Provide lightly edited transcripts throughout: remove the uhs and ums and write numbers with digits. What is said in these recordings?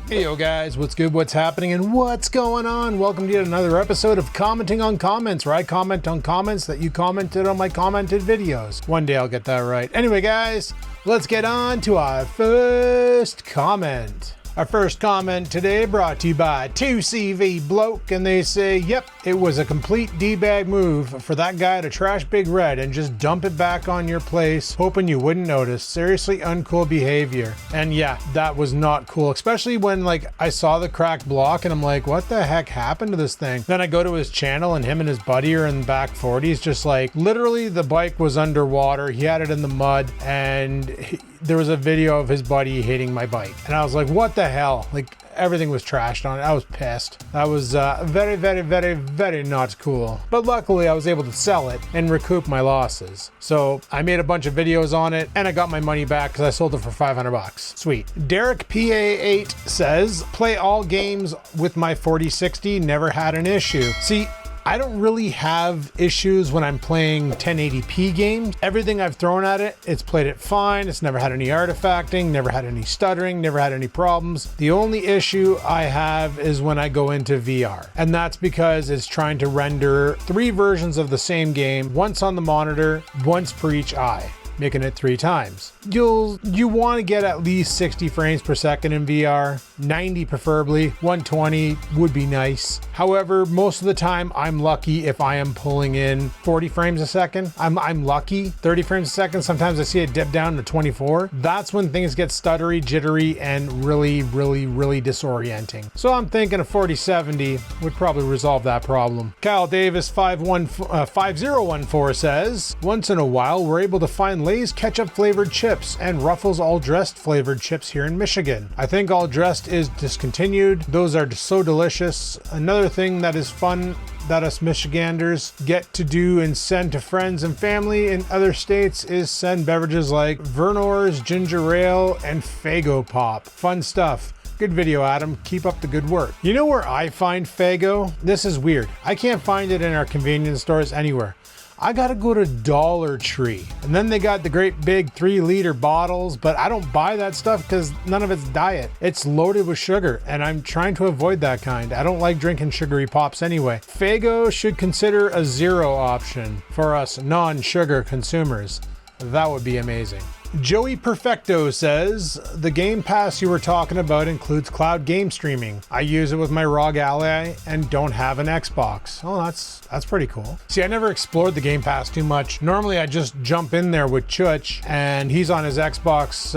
Hey yo guys, what's good, what's happening, and what's going on? Welcome to yet another episode of Commenting on Comments, where I comment on comments that you commented on my commented videos. One day I'll get that right. Anyway guys, let's get on to our first comment. Our first comment today brought to you by 2CV Bloke, and they say, yep, it was a complete D-bag move for that guy to trash Big Red and just dump it back on your place, hoping you wouldn't notice. Seriously uncool behavior. And yeah, that was not cool, especially when I saw the cracked block and I'm like, what the heck happened to this thing? Then I go to his channel and him and his buddy are in the back 40s, just literally the bike was underwater. He had it in the mud and there was a video of his buddy hitting my bike. And I was like, what the hell? Everything was trashed on it. I was pissed. That was very, very, very, very not cool. But luckily I was able to sell it and recoup my losses. So I made a bunch of videos on it and I got my money back because I sold it for 500 bucks. Sweet. Derek PA8 says, play all games with my 4060, never had an issue. See, I don't really have issues when I'm playing 1080p games. Everything I've thrown at it, it's played it fine. It's never had any artifacting, never had any stuttering, never had any problems. The only issue I have is when I go into VR. And that's because it's trying to render 3 versions of the same game, once on the monitor, once per each eye, making it 3 times. You want to get at least 60 frames per second in VR, 90 preferably, 120 would be nice. However, most of the time I'm lucky if I am pulling in 40 frames a second. I'm lucky. 30 frames a second, sometimes I see it dip down to 24. That's when things get stuttery, jittery, and really, really, really disorienting. So I'm thinking a 4070 would probably resolve that problem. Kyle Davis 5014 says, once in a while we're able to find Lay's ketchup flavored chips and Ruffles all dressed flavored chips here in Michigan. I think all dressed is discontinued. Those are so delicious. Another thing that is fun that us Michiganders get to do and send to friends and family in other states is send beverages like Vernor's Ginger Ale and Faygo Pop. Fun stuff. Good video, Adam. Keep up the good work. You know where I find Faygo? This is weird. I can't find it in our convenience stores anywhere. I gotta go to Dollar Tree. And then they got the great big 3-liter bottles, but I don't buy that stuff because none of it's diet. It's loaded with sugar, and I'm trying to avoid that kind. I don't like drinking sugary pops anyway. Faygo should consider a zero option for us non-sugar consumers. That would be amazing. Joey Perfecto says, the Game Pass you were talking about includes cloud game streaming. I use it with my ROG Ally and don't have an Xbox. Oh, that's pretty cool. See, I never explored the Game Pass too much. Normally I just jump in there with Chuch and he's on his Xbox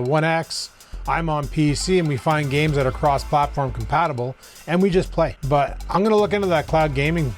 One X. I'm on PC and we find games that are cross-platform compatible and we just play. But I'm gonna look into that cloud game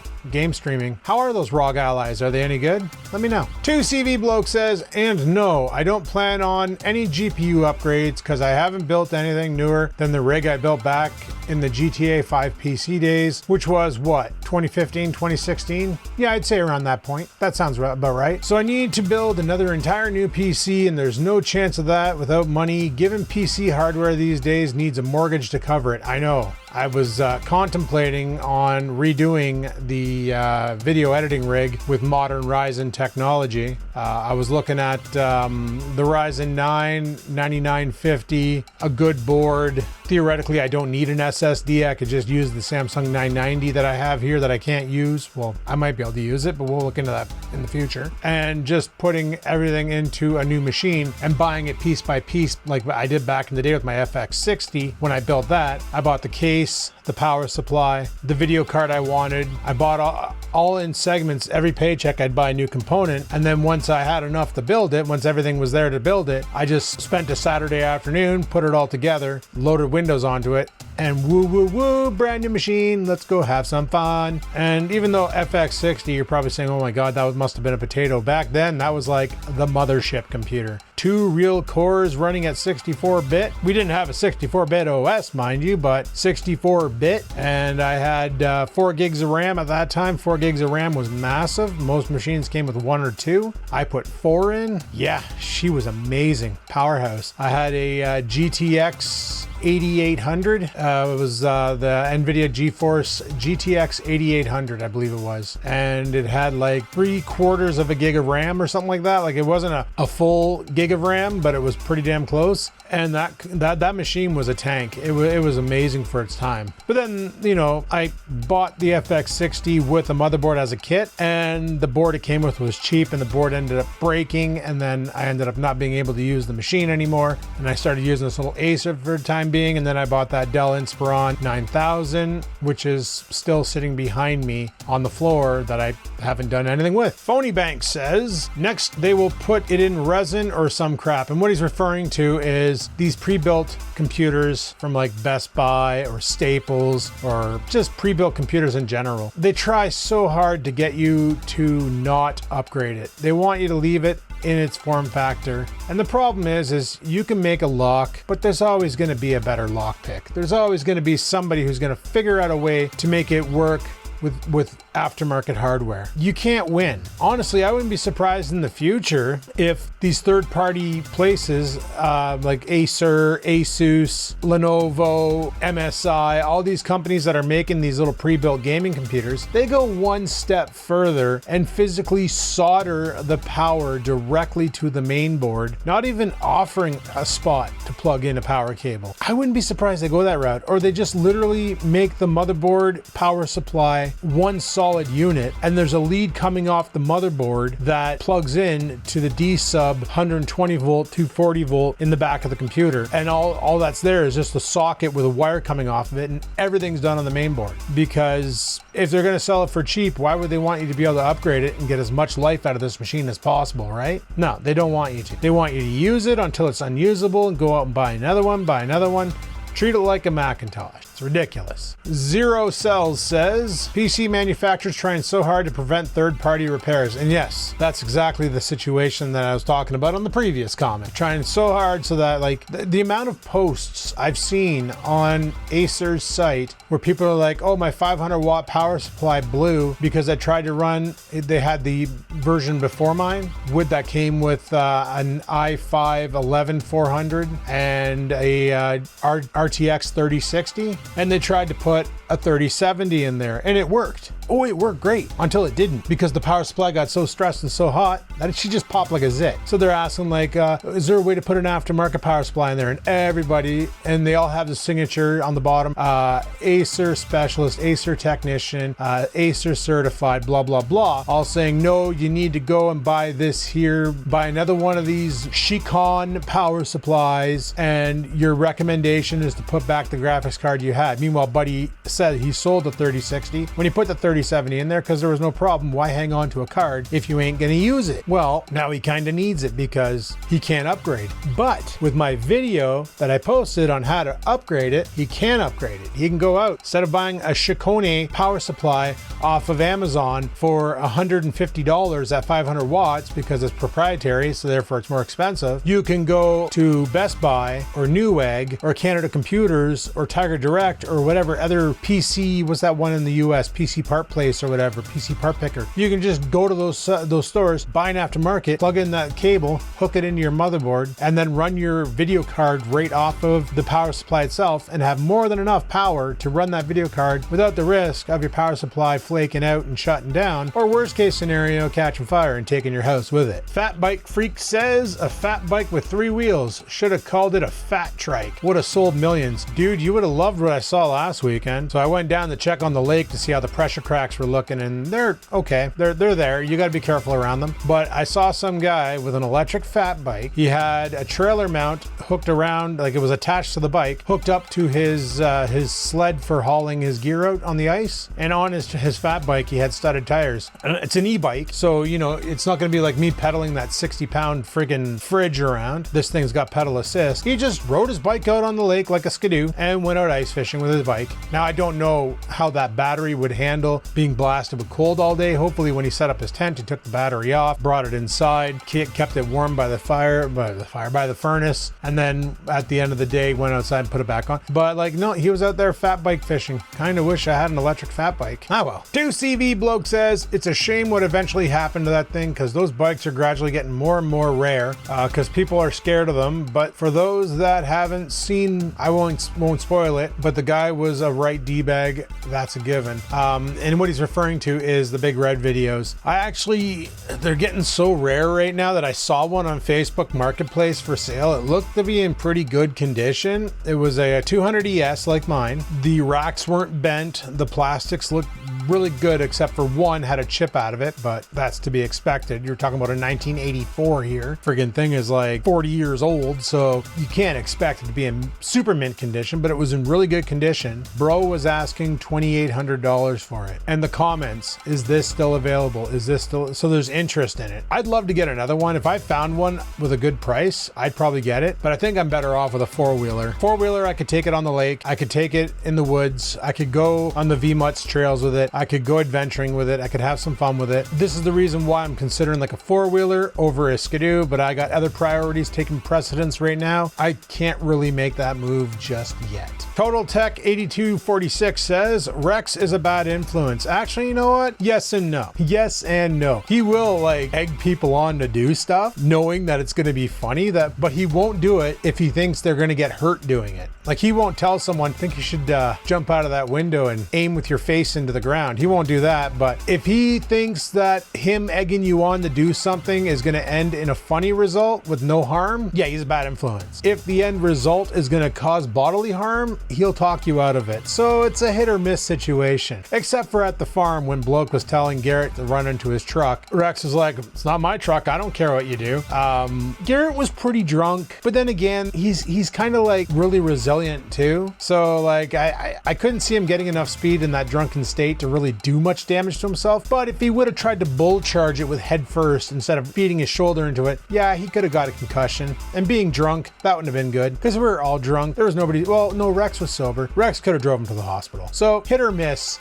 streaming. How are those ROG Allies? Are they any good? Let me know. 2CV Bloke says, and no, I don't plan on any GPU upgrades because I haven't built anything newer than the rig I built back in the GTA 5 PC days, which was what, 2015, 2016? Yeah, I'd say around that point. That sounds about right. So I need to build another entire new PC and there's no chance of that without money. Given PC hardware these days needs a mortgage to cover it. I know. I was contemplating on redoing the video editing rig with modern Ryzen technology. I was looking at the Ryzen 9 9950, a good board. Theoretically, I don't need an SSD. I could just use the Samsung 990 that I have here that I can't use. Well, I might be able to use it, but we'll look into that in the future. And just putting everything into a new machine and buying it piece by piece like I did back in the day with my FX60. When I built that, I bought the case, the power supply, the video card I wanted. I bought all in segments. Every paycheck I'd buy a new component, and then once I had enough to build it, once everything was there to build it, I just spent a Saturday afternoon, put it all together, loaded Windows onto it, and woo woo woo, brand new machine, let's go have some fun. And even though FX60, you're probably saying, oh my god, that must have been a potato. Back then, that was like the mothership computer. 2 real cores running at 64-bit. We didn't have a 64-bit OS, mind you, but 64-bit. And I had 4 gigs of RAM at that time. 4 gigs of RAM was massive. Most machines came with 1 or 2. I put 4 in. Yeah, she was amazing. Powerhouse. I had a GTX 8800. It was the NVIDIA GeForce GTX 8800, I believe it was. And it had like 3/4 of a gig of RAM or something like that. Like it wasn't a full gig of RAM, but it was pretty damn close. And that machine was a tank. It was amazing for its time. But then, you know, I bought the FX60 with a motherboard as a kit, and the board it came with was cheap, and the board ended up breaking, and then I ended up not being able to use the machine anymore, and I started using this little Acer for the time being, and then I bought that Dell Inspiron 9000, which is still sitting behind me on the floor that I haven't done anything with. Phony Bank says, next they will put it in resin or some crap, and what he's referring to is these pre-built computers from like Best Buy or Staples or just pre-built computers in general. They try so hard to get you to not upgrade it. They want you to leave it in its form factor. And the problem is you can make a lock, but there's always going to be a better lock pick. There's always going to be somebody who's going to figure out a way to make it work with aftermarket hardware. You can't win. Honestly, I wouldn't be surprised in the future if these third-party places like Acer, Asus, Lenovo, MSI, all these companies that are making these little pre-built gaming computers, they go one step further and physically solder the power directly to the main board, not even offering a spot to plug in a power cable. I wouldn't be surprised they go that route, or they just literally make the motherboard power supply one solid unit, and there's a lead coming off the motherboard that plugs in to the D sub 120 volt 240 volt in the back of the computer, and all that's there is just a socket with a wire coming off of it, and everything's done on the main board. Because if they're going to sell it for cheap, why would they want you to be able to upgrade it and get as much life out of this machine as possible, right? No, they don't want you to. They want you to use it until it's unusable and go out and buy another one. Treat it like a Macintosh. It's ridiculous. Zero Cells says, PC manufacturers trying so hard to prevent third-party repairs. And yes, that's exactly the situation that I was talking about on the previous comment. Trying so hard so that like the amount of posts I've seen on Acer's site where people are like, oh, my 500 watt power supply blew because I tried to run, they had the version before mine that came with an i5 11400 and a RTX 3060, and they tried to put a 3070 in there, and it worked. Oh, it worked great until it didn't, because the power supply got so stressed and so hot that she just popped like a zit. So they're asking like, is there a way to put an aftermarket power supply in there? And everybody, and they all have the signature on the bottom, Acer specialist, Acer technician, Acer certified, blah, blah, blah, all saying, no, you need to go and buy this here, buy another one of these Chicon power supplies, and your recommendation is to put back the graphics card you had. Meanwhile, Buddy said he sold the 3060. When he put the 3070 in there because there was no problem, why hang on to a card if you ain't gonna use it? Well, now he kind of needs it because he can't upgrade. But with my video that I posted on how to upgrade it, he can upgrade it. He can go out, instead of buying a Chicone power supply off of Amazon for $150 at 500 watts because it's proprietary, so therefore it's more expensive, you can go to Best Buy or Newegg or Canada Computers or Tiger Direct or whatever other PC, what's that one in the US, PC Part Place or whatever, PC Part Picker. You can just go to those stores, buy an aftermarket, plug in that cable, hook it into your motherboard, and then run your video card right off of the power supply itself, and have more than enough power to run that video card without the risk of your power supply flaking out and shutting down, or worst case scenario, catching fire and taking your house with it. Fat Bike Freak says, a fat bike with 3 wheels. Should have called it a fat trike. Would have sold millions. Dude, you would have loved what I saw last weekend. So I went down to check on the lake to see how the pressure cracks were looking, and they're okay. They're there. You got to be careful around them. But I saw some guy with an electric fat bike. He had a trailer mount hooked around, like it was attached to the bike, hooked up to his sled for hauling his gear out on the ice. And on his fat bike, he had studded tires. And it's an e-bike, so you know it's not going to be like me pedaling that 60-pound friggin' fridge around. This thing's got pedal assist. He just rode his bike out on the lake like a skidoo and went out ice fishing. fishing with his bike. Now, I don't know how that battery would handle being blasted with cold all day. Hopefully when he set up his tent, he took the battery off, brought it inside, kept it warm by the furnace, and then at the end of the day went outside and put it back on. But like, no, he was out there fat bike fishing. Kind of wish I had an electric fat bike. Ah well. 2CV Bloke says it's a shame what eventually happened to that thing, because those bikes are gradually getting more and more rare because people are scared of them. But for those that haven't seen, I won't spoil it, but the guy was a right D-bag. That's a given. And what he's referring to is the Big Red videos. They're getting so rare right now that I saw one on Facebook Marketplace for sale. It looked to be in pretty good condition. It was a 200 ES like mine. The racks weren't bent. The plastics looked really good, except for one had a chip out of it, but that's to be expected. You're talking about a 1984 here. Friggin' thing is like 40 years old, so you can't expect it to be in super mint condition, but it was in really good condition. Bro was asking $2,800 for it. And the comments, is this still available? Is this still, so there's interest in it. I'd love to get another one. If I found one with a good price, I'd probably get it, but I think I'm better off with a four-wheeler. Four-wheeler, I could take it on the lake. I could take it in the woods. I could go on the VMUTS trails with it. I could go adventuring with it. I could have some fun with it. This is the reason why I'm considering like a four-wheeler over a Skidoo, but I got other priorities taking precedence right now. I can't really make that move just yet. Total Tech 8246 says Rex is a bad influence. Actually, you know what? Yes and no. Yes and no. He will like egg people on to do stuff knowing that it's going to be funny, but he won't do it if he thinks they're going to get hurt doing it. Like, he won't tell someone, think you should jump out of that window and aim with your face into the ground. He won't do that. But if he thinks that him egging you on to do something is going to end in a funny result with no harm, yeah, he's a bad influence. If the end result is going to cause bodily harm, he'll talk you out of it. So it's a hit or miss situation. Except for at the farm when Bloke was telling Garrett to run into his truck. Rex was like, it's not my truck. I don't care what you do. Garrett was pretty drunk, but then again, he's kind of like really resilient too. So like, I couldn't see him getting enough speed in that drunken state to really do much damage to himself. But if he would have tried to bull charge it with head first instead of feeding his shoulder into it, yeah, he could have got a concussion. And being drunk, that wouldn't have been good because we were all drunk. There was nobody, well, no, Rex was sober. Rex could have drove him to the hospital. So hit or miss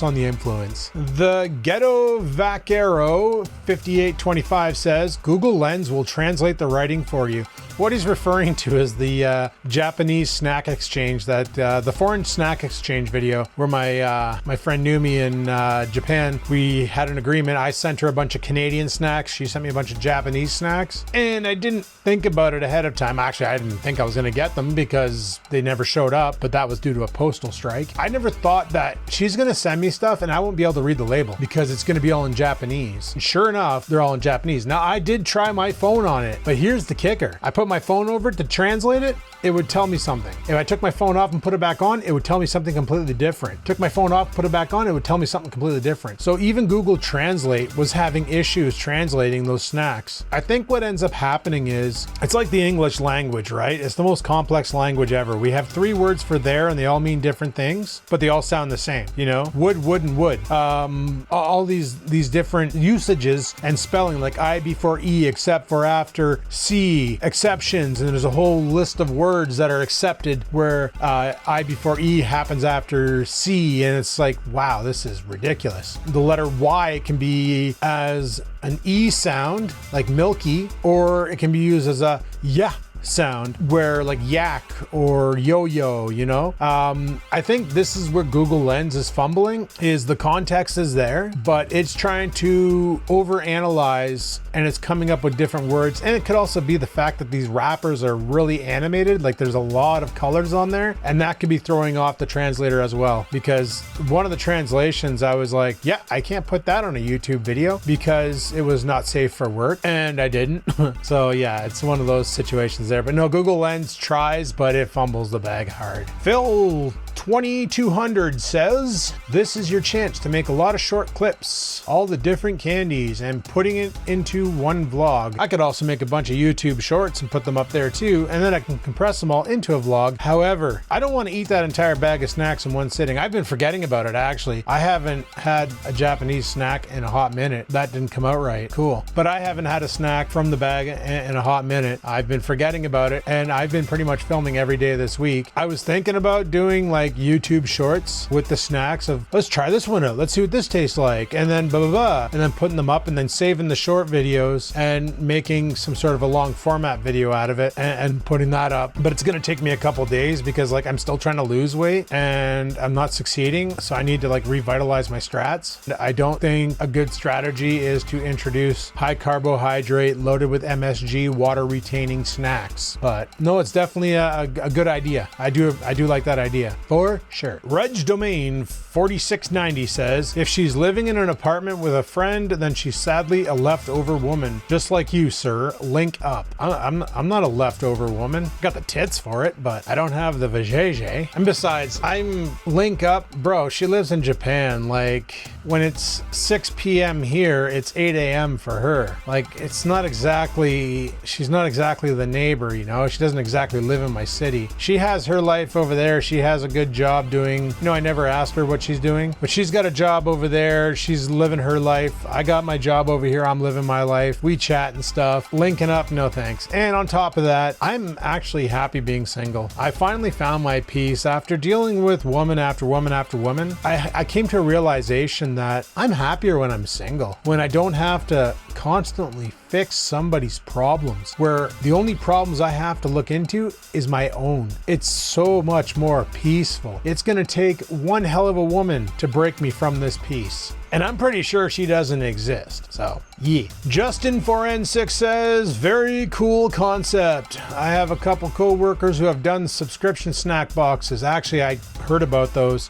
on the influence. The Ghetto Vaquero 5825 says Google Lens will translate the writing for you. What he's referring to is the Japanese snack exchange, that the foreign snack exchange video where my friend Numi in Japan, we had an agreement. I sent her a bunch of Canadian snacks. She sent me a bunch of Japanese snacks, and I didn't think about it ahead of time. Actually, I didn't think I was going to get them because they never showed up, but that was due to a postal strike. I never thought that she's going to send me stuff and I won't be able to read the label because it's going to be all in Japanese. And sure enough, they're all in Japanese. Now, I did try my phone on it, but here's the kicker. I put my phone over it to translate it, it would tell me something. If I took my phone off and put it back on, it would tell me something completely different. Took my phone off, put it back on, it would tell me something completely different. So even Google Translate was having issues translating those snacks. I think what ends up happening is, it's like the English language, right? It's the most complex language ever. We have 3 words for there and they all mean different things, but they all sound the same, you know? Wood, wood, and wood. All these different usages and spelling, like I before E, except for after C, exceptions, and there's a whole list of words that are accepted where I before E happens after C, and it's like, wow, this is ridiculous. The letter Y can be as an E sound, like milky, or it can be used as a yeah sound, where like yak or yo-yo, you know? I think this is where Google Lens is fumbling, is the context is there, but it's trying to overanalyze and it's coming up with different words. And it could also be the fact that these wrappers are really animated, like there's a lot of colors on there, and that could be throwing off the translator as well. Because one of the translations, I was like, yeah, I can't put that on a YouTube video because it was not safe for work, and I didn't. So yeah, it's one of those situations there. But no, Google Lens tries, but it fumbles the bag hard. Phil 2200 says, this is your chance to make a lot of short clips, all the different candies, and putting it into one vlog. I could also make a bunch of YouTube shorts and put them up there too, and then I can compress them all into a vlog. However, I don't want to eat that entire bag of snacks in one sitting. I've been forgetting about it, actually. I haven't had a Japanese snack in a hot minute. That didn't come out right. Cool. But I haven't had a snack from the bag in a hot minute. I've been forgetting about it, and I've been pretty much filming every day this week. I was thinking about doing like make YouTube shorts with the snacks of, let's try this one out, let's see what this tastes like, and then blah blah blah, and then putting them up and then saving the short videos and making some sort of a long format video out of it and putting that up. But it's gonna take me a couple days because like I'm still trying to lose weight and I'm not succeeding, so I need to like revitalize my strats. I don't think a good strategy is to introduce high carbohydrate loaded with MSG water retaining snacks, but no, it's definitely a good idea. I do like that idea for sure. Reg Domain 4690 says, if she's living in an apartment with a friend, then she's sadly a leftover woman, just like you, sir. Link up. I'm not a leftover woman. Got the tits for it, but I don't have the vajayjay. And besides, I'm link up, bro. She lives in Japan. Like when it's 6 p.m. here, it's 8 a.m. for her. Like it's not exactly, she's not exactly the neighbor, you know. She doesn't exactly live in my city. She has her life over there. She has a good job doing, you know, I never asked her what she's doing, but she's got a job over there. She's living her life. I got my job over here. I'm living my life. We chat and stuff. Linking up, no thanks. And on top of that, I'm actually happy being single. I finally found my peace after dealing with woman after woman after woman. I came to a realization that I'm happier when I'm single, when I don't have to constantly fix somebody's problems, where the only problems I have to look into is my own. It's so much more peaceful. It's gonna take one hell of a woman to break me from this peace. And I'm pretty sure she doesn't exist. So, yeah. Justin4N6 says, very cool concept. I have a couple co-workers who have done subscription snack boxes. Actually, I heard about those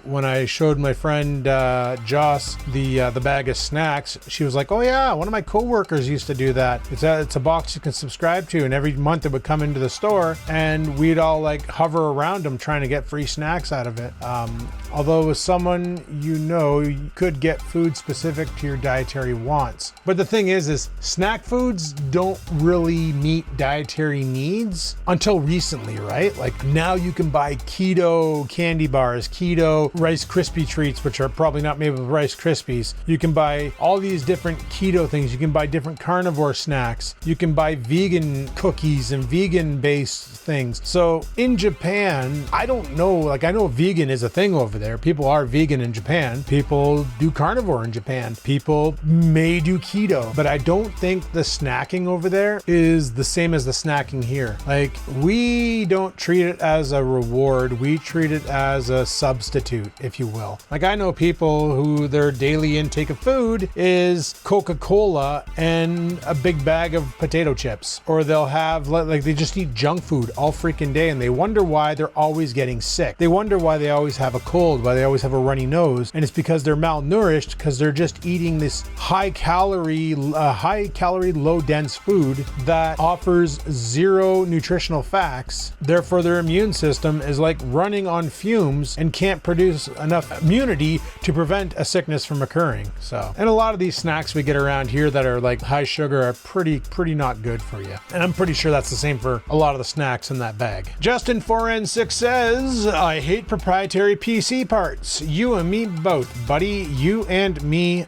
when I showed my friend Joss the bag of snacks. She was like, oh yeah, one of my co-workers used to do that. It's a box you can subscribe to, and every month it would come into the store and we'd all like hover around them trying to get free snacks out of it. Although with someone you know, you could get food specific to your dietary wants. But the thing is snack foods don't really meet dietary needs until recently, right? Like now you can buy keto candy bars, keto Rice Krispie treats, which are probably not made with Rice Krispies. You can buy all these different keto things. You can buy different carnivore snacks. You can buy vegan cookies and vegan based things. So in Japan, I don't know, like I know vegan is a thing over there. People are vegan in Japan. People do carnivore in Japan. People may do keto, but I don't think the snacking over there is the same as the snacking here. Like we don't treat it as a reward. We treat it as a substitute, if you will. Like I know people who their daily intake of food is Coca-Cola and a big bag of potato chips, or they'll have like they just eat junk food all freaking day and they wonder why they're always getting sick. They wonder why they always have a cold, why they always have a runny nose, and it's because they're malnourished because they're just eating this high calorie, low dense food that offers zero nutritional facts. Therefore, their immune system is like running on fumes and can't produce enough immunity to prevent a sickness from occurring. So, and a lot of these snacks we get around here that are like high sugar are pretty not good for you. And I'm pretty sure that's the same for a lot of the snacks in that bag. Justin4N6 says, I hate proprietary PC parts. You and me both, buddy. You and me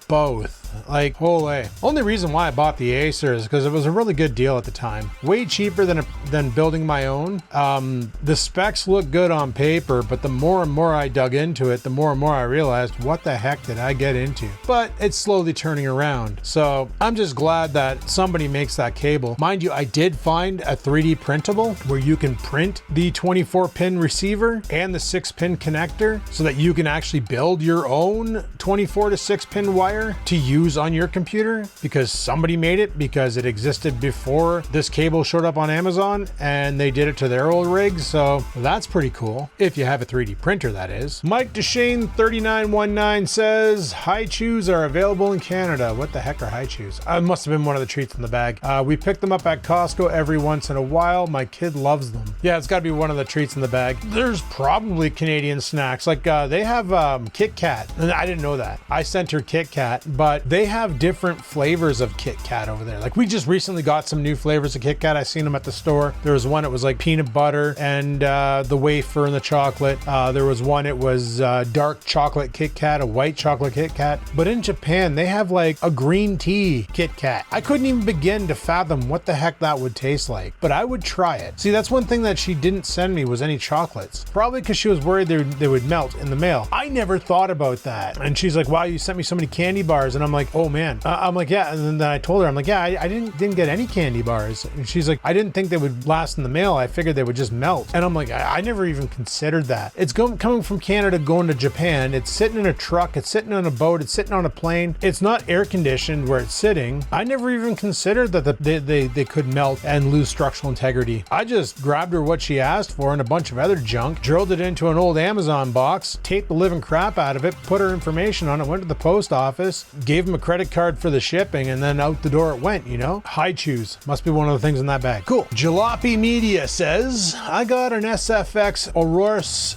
both. Like, holy. Only reason why I bought the Acer is because it was a really good deal at the time. Way cheaper than building my own. The specs look good on paper, but the more and more I dug into it, the more and more I realized, what the heck did I get into? But it's slowly turning around. So I'm just glad that somebody makes that cable. Mind you, I did find a 3D printable where you can print the 24-pin receiver and the 6-pin connector so that you can actually build your own 24 to 6-pin wire to use on your computer, because somebody made it, because it existed before this cable showed up on Amazon and they did it to their old rigs. So that's pretty cool. If you have a 3D printer, that is. Mike Deshane 3919 says, high chews are available in Canada. What the heck are high chews? It must have been one of the treats in the bag. We pick them up at Costco every once in a while. My kid loves them. Yeah, it's got to be one of the treats in the bag. There's probably Canadian snacks. Like they have Kit Kat. And I didn't know that. I sent her Kit Kat, but they they have different flavors of Kit Kat over there. Like we just recently got some new flavors of Kit Kat. I seen them at the store. There was one, it was like peanut butter and the wafer and the chocolate. There was one, it was dark chocolate Kit Kat, a white chocolate Kit Kat. But in Japan, they have like a green tea Kit Kat. I couldn't even begin to fathom what the heck that would taste like, but I would try it. See, that's one thing that she didn't send me was any chocolates. Probably because she was worried they would melt in the mail. I never thought about that. And she's like, wow, you sent me so many candy bars. And I'm like, oh man. I'm like, yeah. And then I told her, I'm like, yeah, I didn't get any candy bars. And she's like, I didn't think they would last in the mail. I figured they would just melt. And I'm like, I never even considered that. It's coming from Canada, going to Japan. It's sitting in a truck. It's sitting on a boat. It's sitting on a plane. It's not air conditioned where it's sitting. I never even considered that they could melt and lose structural integrity. I just grabbed her what she asked for and a bunch of other junk, drilled it into an old Amazon box, taped the living crap out of it, put her information on it, went to the post office, gave him a credit card for the shipping, and then out the door it went, you know? High chews. Must be one of the things in that bag. Cool. Jalopy Media says, I got an SFX Aorus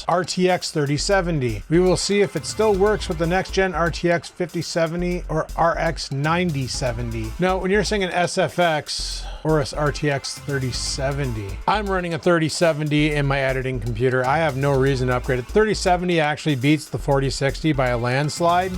RTX 3070. We will see if it still works with the next gen RTX 5070 or RX 9070. Now, when you're saying an SFX Aorus RTX 3070, I'm running a 3070 in my editing computer. I have no reason to upgrade it. 3070 actually beats the 4060 by a landslide,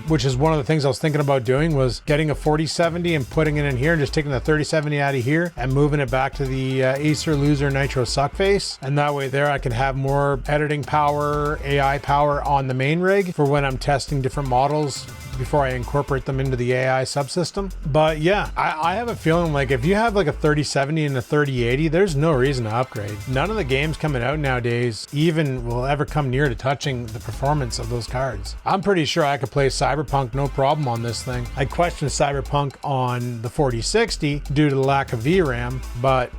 which is one of the things I was thinking about doing, was getting a 4070 and putting it in here and just taking the 3070 out of here and moving it back to the Acer Loser Nitro Suckface. And that way there I can have more editing power, AI power on the main rig for when I'm testing different models before I incorporate them into the AI subsystem. But yeah, I have a feeling like if you have like a 3070 and a 3080, there's no reason to upgrade. None of the games coming out nowadays even will ever come near to touching the performance of those cards. I'm pretty sure I could play Cyberpunk no problem on this thing. I question Cyberpunk on the 4060 due to the lack of VRAM,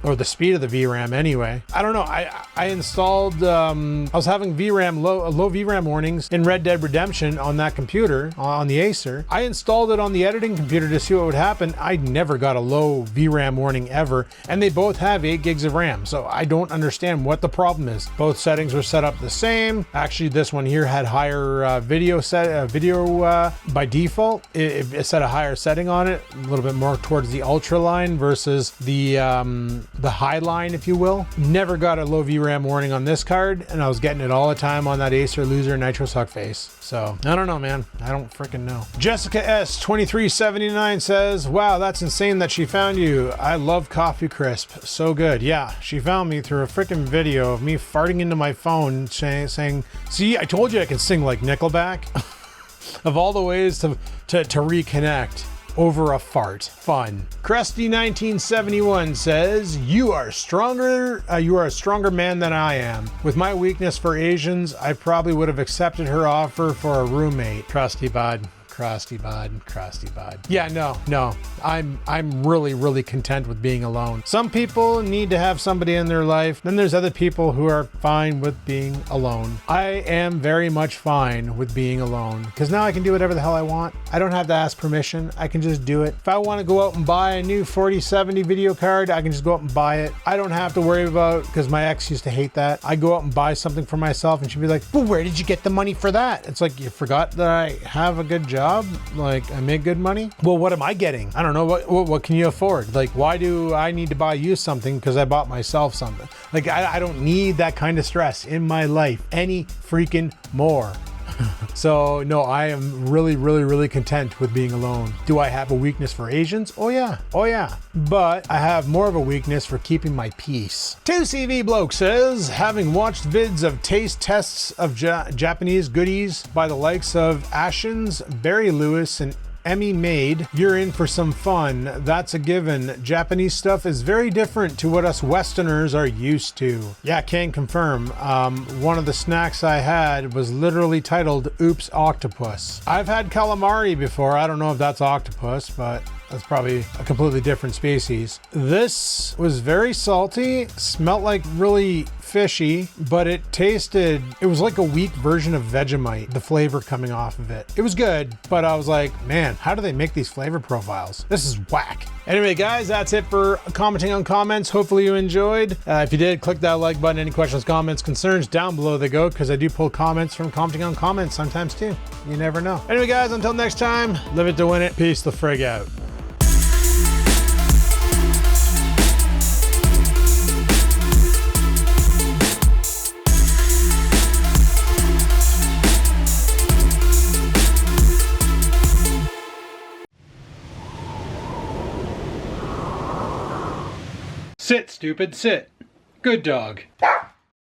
or the speed of the VRAM anyway. I don't know. I installed, I was having low VRAM warnings in Red Dead Redemption on that computer, on the Acer. I installed it on the editing computer to see what would happen. I never got a low VRAM warning ever, and they both have 8 gigs of RAM, so I don't understand what the problem is. Both settings were set up the same. Actually, this one here had higher video by default. It set a higher setting on it, a little bit more towards the ultra line versus the high line, if you will. Never got a low VRAM warning on this card, and I was getting it all the time on that Acer Loser Nitro Suckface. So I don't know, man. I don't freaking know. Jessica S 2379 says, wow, that's insane that she found you. I love Coffee Crisp. So good. Yeah, she found me through a freaking video of me farting into my phone saying, see, I told you I can sing like Nickelback. Of all the ways to reconnect over a fart. Fun. Krusty 1971 says, you are a stronger man than I am. With my weakness for Asians, I probably would have accepted her offer for a roommate. Krusty bud. Crusty bud. Yeah, no. I'm really content with being alone. Some people need to have somebody in their life. Then there's other people who are fine with being alone. I am very much fine with being alone because now I can do whatever the hell I want. I don't have to ask permission. I can just do it. If I want to go out and buy a new 4070 video card, I can just go out and buy it. I don't have to worry about, because my ex used to hate that. I go out and buy something for myself and she'd be like, well, where did you get the money for that? It's like, you forgot that I have a good job? Like, I make good money? Well, what am I getting? I don't know. What can you afford? Like, why do I need to buy you something because I bought myself something? Like, I don't need that kind of stress in my life any freaking more. So no, I am really content with being alone. Do I have a weakness for Asians? Oh yeah. But I have more of a weakness for keeping my peace. 2CV Bloke says, having watched vids of taste tests of Japanese goodies by the likes of Ashens, Barry Lewis, and Emmy Made, you're in for some fun. That's a given. Japanese stuff is very different to what us Westerners are used to. Yeah, can confirm. One of the snacks I had was literally titled Oops Octopus. I've had calamari before. I don't know if that's octopus, but that's probably a completely different species. This was very salty, smelled like really fishy, but it was like a weak version of Vegemite, the flavor coming off of it. It was good, but I was like, man, how do they make these flavor profiles? This is whack. Anyway, guys, that's it for commenting on comments. Hopefully you enjoyed. If you did, click that like button. Any questions, comments, concerns, down below they go, because I do pull comments from commenting on comments sometimes too. You never know. Anyway, guys, until next time, live it to win it. Peace the frig out. Sit, stupid, sit. Good dog.